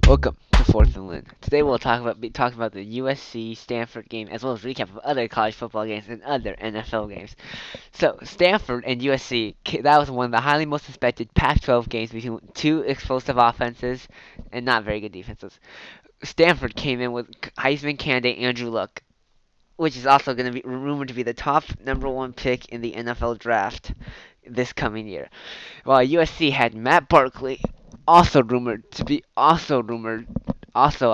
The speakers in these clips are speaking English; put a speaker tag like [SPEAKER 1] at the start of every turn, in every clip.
[SPEAKER 1] Welcome to Fourth and Lynn. Today we'll be talking about the USC Stanford game as well as recap of other college football games and other NFL games. So Stanford and USC, that was one of the highly most expected Pac-12 games between two explosive offenses and not very good defenses. Stanford came in with Heisman candidate Andrew Luck, which is also going to be rumored to be the top #1 pick in the NFL draft this coming year. While USC had Matt Barkley, also a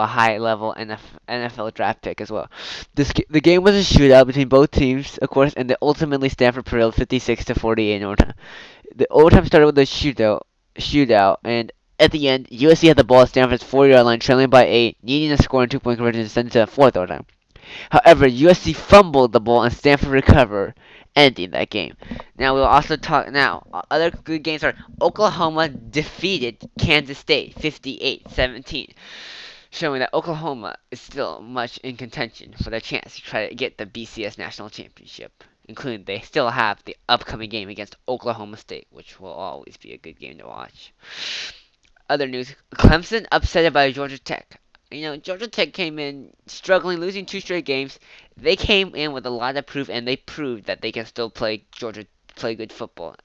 [SPEAKER 1] high level NFL draft pick as well. The game was a shootout between both teams, of course, and ultimately Stanford prevailed 56-48 in overtime. The overtime started with a shootout, and at the end, USC had the ball at Stanford's 4-yard line, trailing by 8, needing a score and 2-point conversion to send it to the fourth overtime. However, USC fumbled the ball and Stanford recovered, ending that game. Now we'll also talk. Now other good games are Oklahoma defeated Kansas State 58-17, showing that Oklahoma is still much in contention for their chance to try to get the BCS National Championship. Including they still have the upcoming game against Oklahoma State, which will always be a good game to watch. Other news: Clemson upset by Georgia Tech. Georgia Tech came in struggling, losing 2 straight games. They came in with a lot of proof, and they proved that they can still play good football.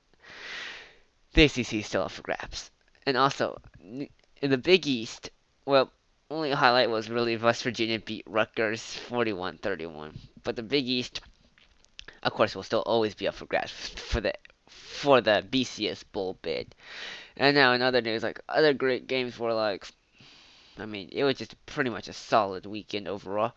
[SPEAKER 1] The ACC is still up for grabs. And also, in the Big East, well, only highlight was really West Virginia beat Rutgers 41-31. But the Big East, of course, will still always be up for grabs for the BCS bowl bid. And now in other news, like other great games were it was just pretty much a solid weekend overall.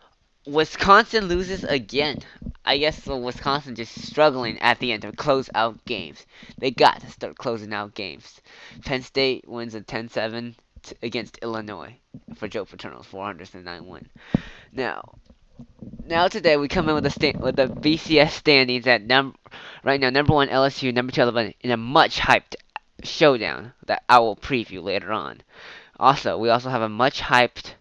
[SPEAKER 1] Wisconsin loses again. I guess Wisconsin just struggling at the end to close out games. They got to start closing out games. Penn State wins a 10-7 against Illinois for Joe Paterno's 409 win. Now today we come in with the BCS standings at right now #1 LSU, #2 Alabama in a much hyped showdown that I will preview later on. Also, we also have a much hyped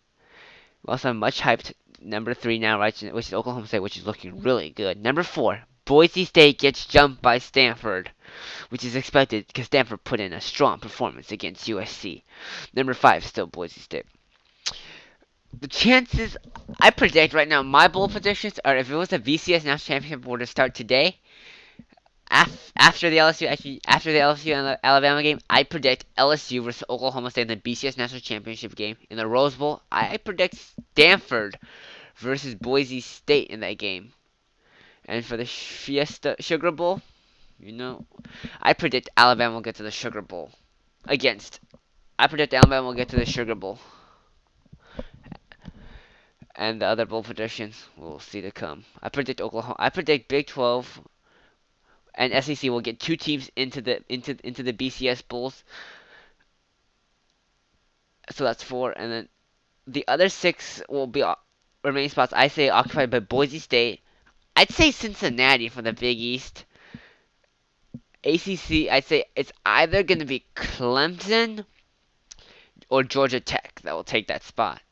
[SPEAKER 1] #3 now, right, which is Oklahoma State, which is looking really good. #4, Boise State gets jumped by Stanford, which is expected because Stanford put in a strong performance against USC. #5, still Boise State. The chances I predict right now, my bold predictions are if it was a BCS National Championship were to start today, after the LSU and Alabama game, I predict LSU versus Oklahoma State in the BCS National Championship game. In the Rose Bowl, I predict Stanford versus Boise State in that game. And for the Fiesta Sugar Bowl, I predict Alabama will get to the Sugar Bowl. I predict Alabama will get to the Sugar Bowl. And the other bowl predictions we'll see to come. I predict Big 12 and SEC will get 2 teams into the BCS bowls. So that's 4, and then the other 6 will be remaining spots. I say occupied by Boise State. I'd say Cincinnati for the Big East. ACC, I'd say it's either going to be Clemson or Georgia Tech that will take that spot.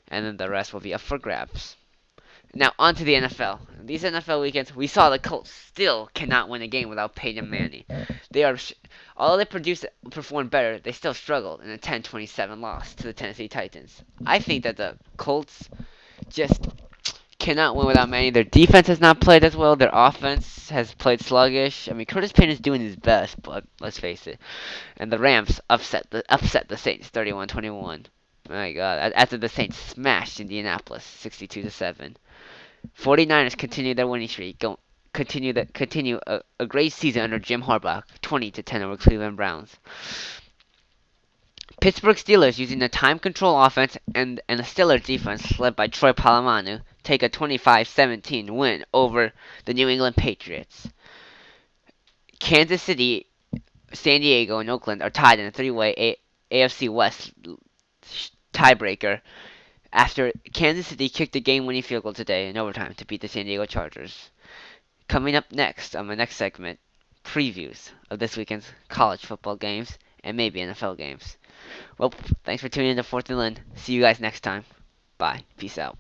[SPEAKER 1] And then the rest will be up for grabs. Now, on to the NFL. These NFL weekends, we saw the Colts still cannot win a game without Peyton Manning. Although they performed better, they still struggled in a 10-27 loss to the Tennessee Titans. I think that the Colts just cannot win without Manning. Their defense has not played as well. Their offense has played sluggish. Curtis Payne is doing his best, but let's face it. And the Rams upset the Saints 31-21. My God! After the Saints smashed Indianapolis 62-7. 49ers continue their winning streak. Continue a great season under Jim Harbaugh, 20-10 over Cleveland Browns. Pittsburgh Steelers, using a time control offense and a stellar defense led by Troy Polamalu, take a 25-17 win over the New England Patriots. Kansas City, San Diego, and Oakland are tied in a 3-way AFC West tiebreaker after Kansas City kicked a game-winning field goal today in overtime to beat the San Diego Chargers. Coming up next on my next segment, previews of this weekend's college football games and maybe NFL games. Well, thanks for tuning in to Fourth and Lynn. See you guys next time. Bye. Peace out.